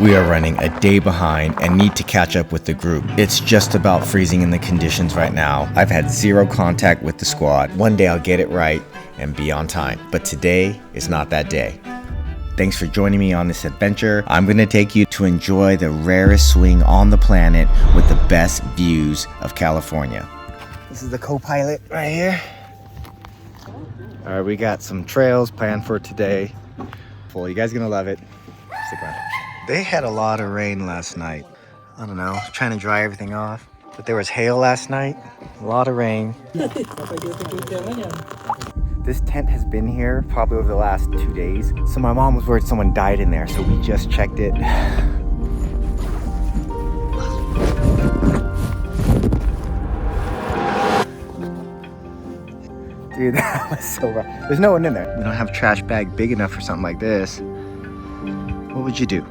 We are running a day behind and need to catch up with the group. It's just about freezing in the conditions right now. I've had zero contact with the squad. One day I'll get it right and be on time, but today is not that day. Thanks for joining me on this adventure. I'm going to take you to enjoy the rarest swing on the planet with the best views of California. This is the co-pilot right here. All right, we got some trails planned for today. Well, you guys are gonna love it. Stick around. They had a lot of rain last night. I don't know, trying to dry everything off. But there was hail last night, a lot of rain. This tent has been here probably over the last 2 days. So my mom was worried someone died in there, so we just checked it. Dude, that was so rough. There's no one in there. We don't have a trash bag big enough for something like this. What would you do?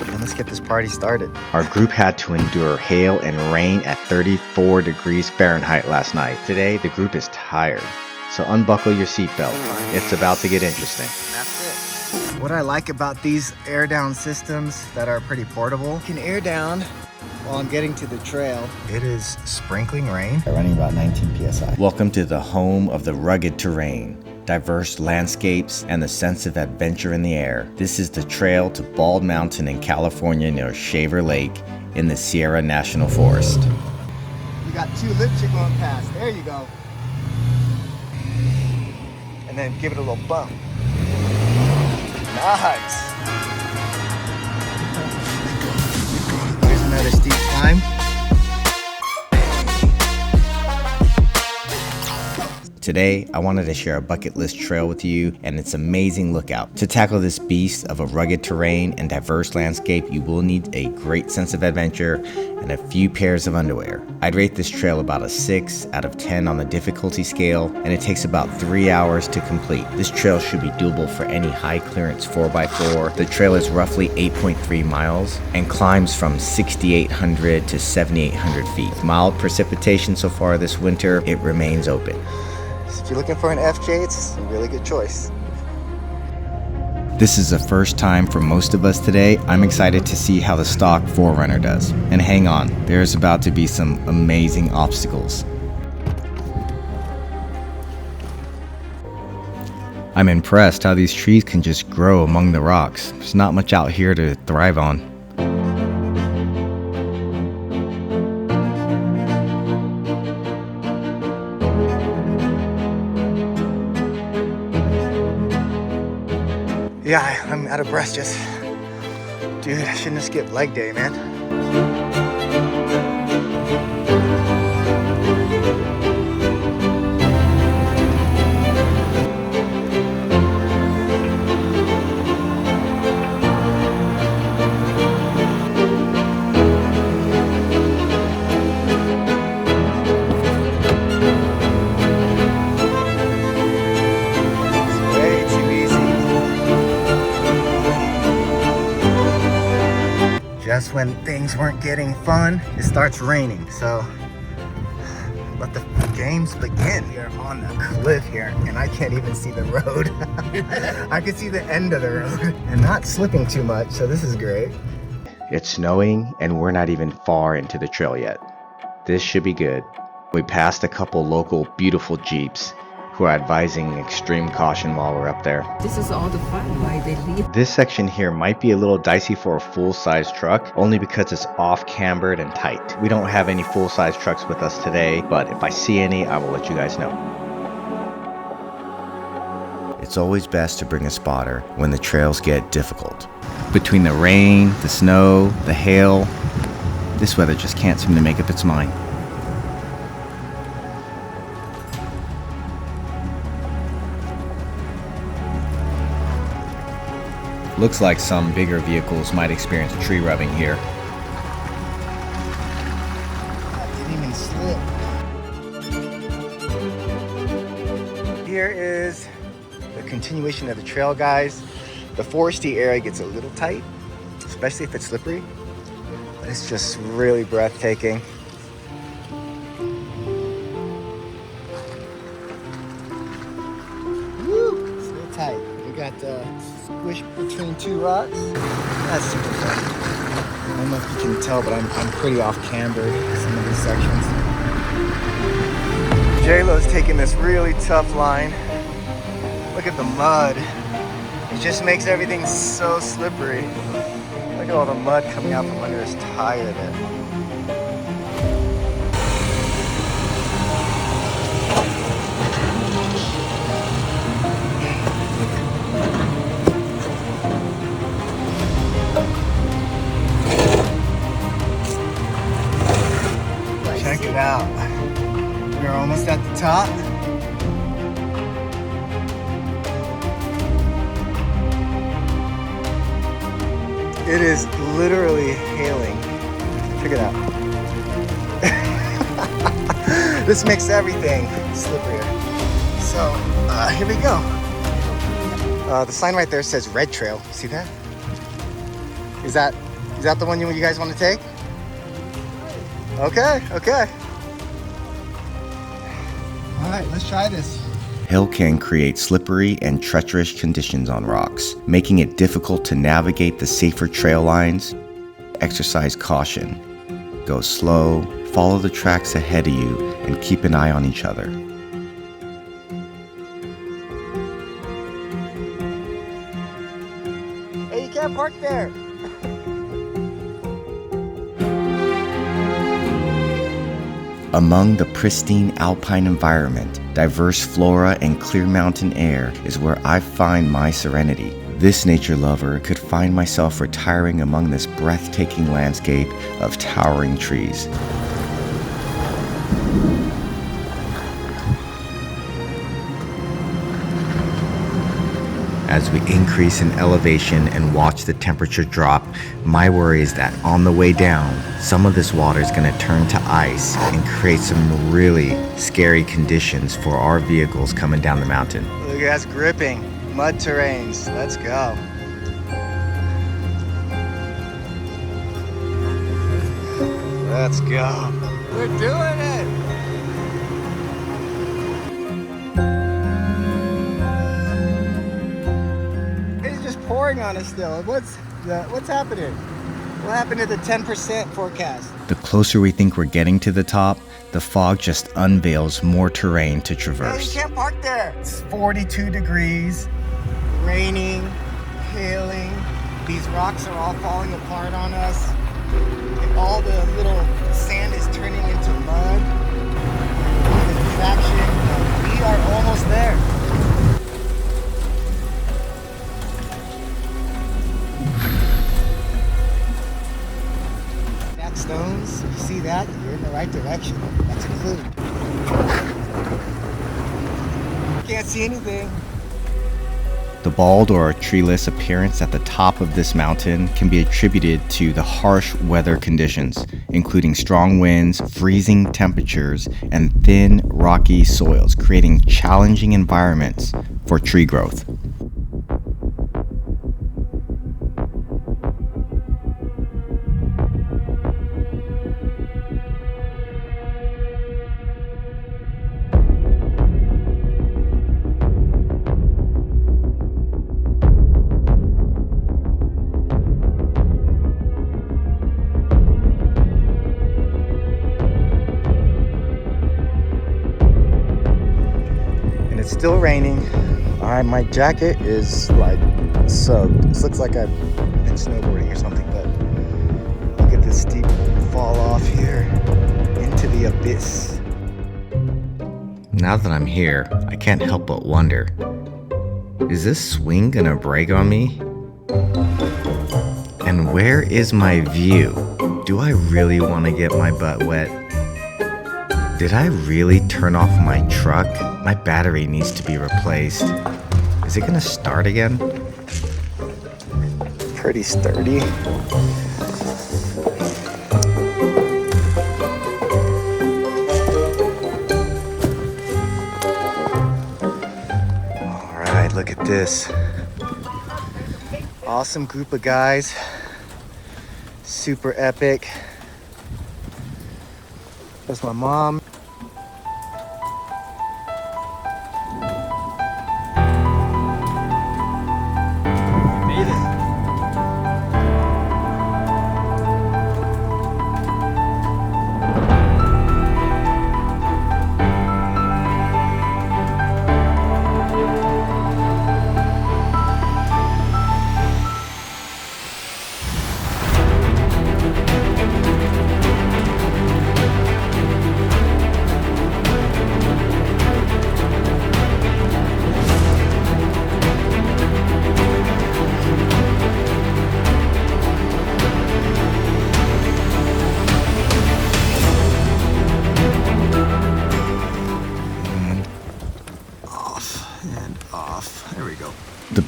And let's get this party started. Our group had to endure hail and rain at 34 degrees Fahrenheit last night. Today, the group is tired. So unbuckle your seatbelt. It's about to get interesting. That's it. What I like about these air down systems that are pretty portable, you can air down while I'm getting to the trail. It is sprinkling rain. Running about 19 psi. Welcome to the home of the rugged terrain, diverse landscapes, and the sense of adventure in the air. This is the trail to Bald Mountain in California near Shaver Lake in the Sierra National Forest. You got 2 lips you're going past. There you go. And then give it a little bump. Nice. Another steep climb. Today, I wanted to share a bucket list trail with you and its amazing lookout. To tackle this beast of a rugged terrain and diverse landscape, you will need a great sense of adventure and a few pairs of underwear. I'd rate this trail about a 6 out of 10 on the difficulty scale, and it takes about 3 hours to complete. This trail should be doable for any high clearance 4x4. The trail is roughly 8.3 miles and climbs from 6,800 to 7,800 feet. Mild precipitation so far this winter, it remains open. If you're looking for an FJ, it's a really good choice. This is the first time for most of us today. I'm excited to see how the stock 4Runner does. And hang on, there's about to be some amazing obstacles. I'm impressed how these trees can just grow among the rocks. There's not much out here to thrive on. Yeah, I'm out of breath just. Dude, I shouldn't have skipped leg day, man. Just when things weren't getting fun, it starts raining. So let the games begin. We are on the cliff here, and I can't even see the road. I can see the end of the road and not slipping too much, so this is great. It's snowing, and we're not even far into the trail yet. This should be good. We passed a couple local beautiful Jeeps who are advising extreme caution while we're up there. This is all the fun, why they leave. This section here might be a little dicey for a full-size truck, only because it's off-cambered and tight. We don't have any full-size trucks with us today, but if I see any, I will let you guys know. It's always best to bring a spotter when the trails get difficult. Between the rain, the snow, the hail, this weather just can't seem to make up its mind. Looks like some bigger vehicles might experience tree rubbing here. I didn't even slip. Here is the continuation of the trail, guys. The foresty area gets a little tight, especially if it's slippery, but it's just really breathtaking. Woo! It's a little tight. We got squished between 2 rocks. That's super fun. I don't know if you can tell, but I'm pretty off-camber in some of these sections. J-Lo's taking this really tough line. Look at the mud. It just makes everything so slippery. Look at all the mud coming out from under his tire there. Check it out. We're almost at the top. It is literally hailing. Check it out. This makes everything slipperier. So here we go. The sign right there says Red Trail. See that? Is that the one you guys want to take? Okay, okay. All right, let's try this. Hill can create slippery and treacherous conditions on rocks, making it difficult to navigate the safer trail lines. Exercise caution. Go slow, follow the tracks ahead of you, and keep an eye on each other. Hey, you can't park there. Among the pristine alpine environment, diverse flora, and clear mountain air is where I find my serenity. This nature lover could find myself retiring among this breathtaking landscape of towering trees. As we increase in elevation and watch the temperature drop, my worry is that on the way down, some of this water is going to turn to ice and create some really scary conditions for our vehicles coming down the mountain. Look at us gripping. Mud terrains. Let's go. Let's go. We're doing it. It's just pouring on us still. What's happening? What happened to the 10% forecast? The closer we think we're getting to the top, the fog just unveils more terrain to Hey, traverse. you can't park there. It's 42 degrees, raining, hailing. These rocks are all falling apart on us. And all the little sand is turning into mud. The traction, we are almost there. That stones, you see that? You're in the right direction. That's a clue. Can't see anything. The bald or treeless appearance at the top of this mountain can be attributed to the harsh weather conditions, including strong winds, freezing temperatures, and thin, rocky soils, creating challenging environments for tree growth. It's still raining. My jacket is like soaked. This looks like I've been snowboarding or something, but look at this steep fall off here into the abyss. Now that I'm here, I can't help but wonder, is this swing gonna break on me? And where is my view? Do I really want to get my butt wet? Did I really turn off my truck? My battery needs to be replaced. Is it gonna start again? Pretty sturdy. All right, look at this. Awesome group of guys. Super epic. That's my mom.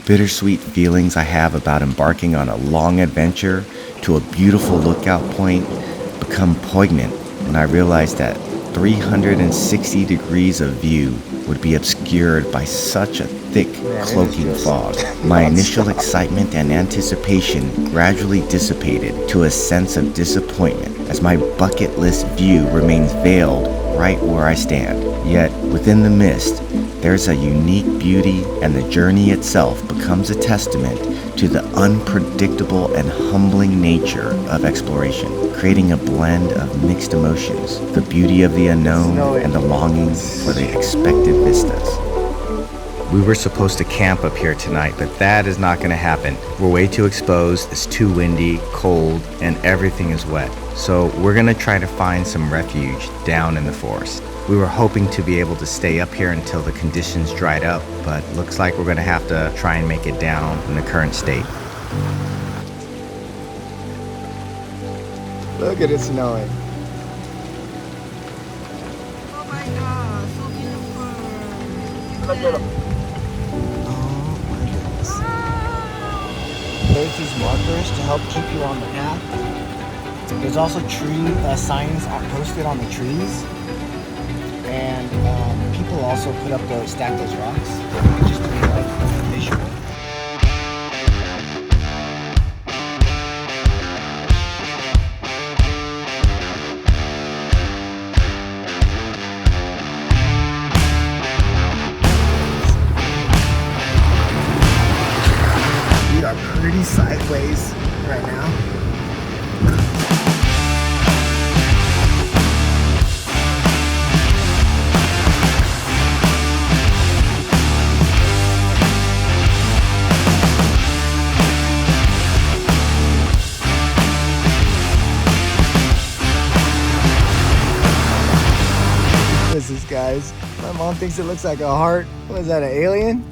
bittersweet feelings I have about embarking on a long adventure to a beautiful lookout point become poignant when I realize that 360 degrees of view would be obscured by such a thick, cloaking fog. My initial excitement and anticipation gradually dissipated to a sense of disappointment as my bucket list view remains veiled right where I stand. Yet, within the mist, there's a unique beauty, and the journey itself becomes a testament to the unpredictable and humbling nature of exploration, creating a blend of mixed emotions, the beauty of the unknown and the longing for the expected vistas. We were supposed to camp up here tonight, but that is not going to happen. We're way too exposed, it's too windy, cold, and everything is wet. So we're going to try to find some refuge down in the forest. We were hoping to be able to stay up here until the conditions dried up, but looks like we're going to have to try and make it down in the current state. Look at it snowing. Oh my god, so beautiful. Look at them. Oh my goodness. There's these markers to help keep you on the path. There's also tree signs posted on the trees. And people also put up those, stack those rocks just to be like visual. We are pretty sideways right now. Guys, my mom thinks it looks like a heart. What is that, an alien?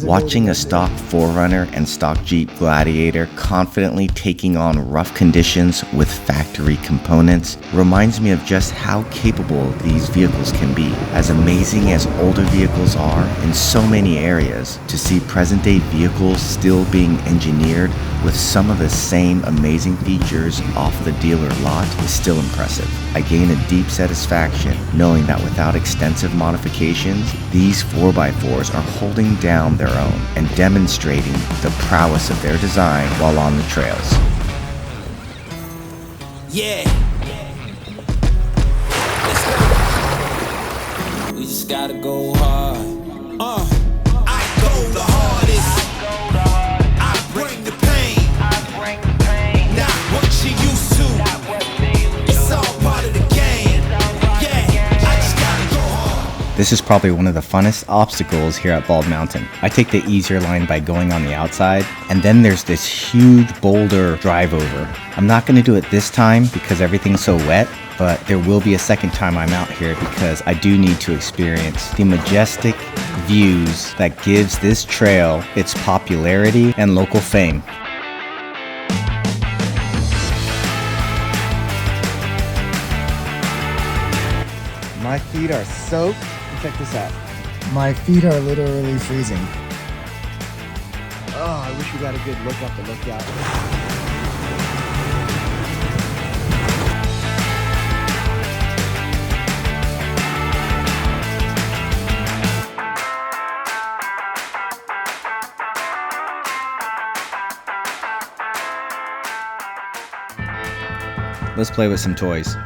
Watching a stock 4Runner and stock Jeep Gladiator confidently taking on rough conditions with factory components reminds me of just how capable these vehicles can be. As amazing as older vehicles are in so many areas, to see present-day vehicles still being engineered with some of the same amazing features off the dealer lot is still impressive. I gain a deep satisfaction knowing that without extensive modifications, these 4x4s are holding down their own and demonstrating the prowess of their design while on the trails. Yeah. Let's go. We just gotta go hard. I go the hardest. I bring the pain. Not what you used to. It's all part of the game. Yeah, I just gotta go hard. This is probably one of the funnest obstacles here at Bald Mountain. I take the easier line by going on the outside, and then there's this huge boulder drive over. I'm not going to do it this time because everything's so wet, but there will be a second time I'm out here because I do need to experience the majestic views that gives this trail its popularity and local fame. My feet are soaked. Check this out. My feet are literally freezing. Oh, I wish we got a good look up the lookout. Let's play with some toys.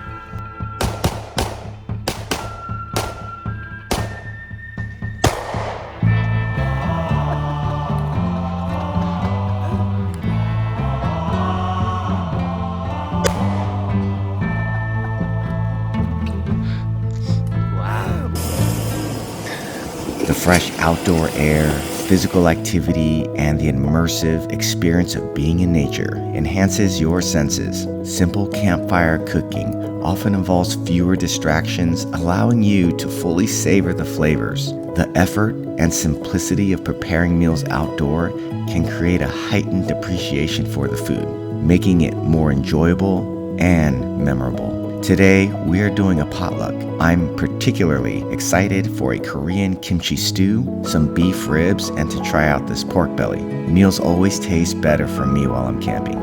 The fresh outdoor air, physical activity, and the immersive experience of being in nature enhances your senses. Simple campfire cooking often involves fewer distractions, allowing you to fully savor the flavors. The effort and simplicity of preparing meals outdoor can create a heightened appreciation for the food, making it more enjoyable and memorable. Today, we are doing a potluck. I'm particularly excited for a Korean kimchi stew, some beef ribs, and to try out this pork belly. Meals always taste better for me while I'm camping.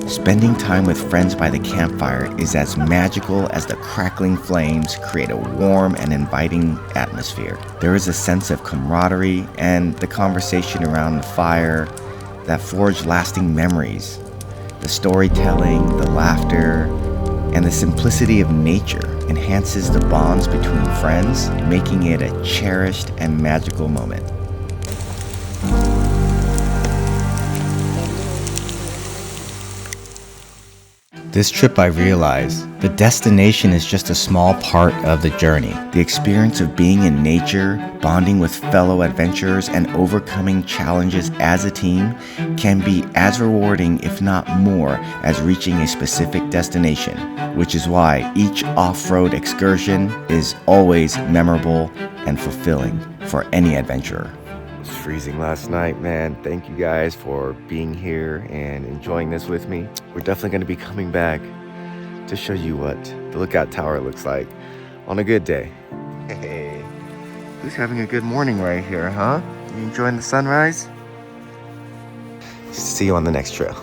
Spending time with friends by the campfire is as magical as the crackling flames create a warm and inviting atmosphere. There is a sense of camaraderie and the conversation around the fire that forge lasting memories. The storytelling, the laughter, and the simplicity of nature enhances the bonds between friends, making it a cherished and magical moment. This trip I realized, the destination is just a small part of the journey. The experience of being in nature, bonding with fellow adventurers, and overcoming challenges as a team can be as rewarding, if not more, as reaching a specific destination, which is why each off-road excursion is always memorable and fulfilling for any adventurer. It was freezing last night, man. Thank you guys for being here and enjoying this with me. We're definitely going to be coming back to show you what the lookout tower looks like on a good day. Hey, who's having a good morning right here, huh? You enjoying the sunrise? See you on the next trail.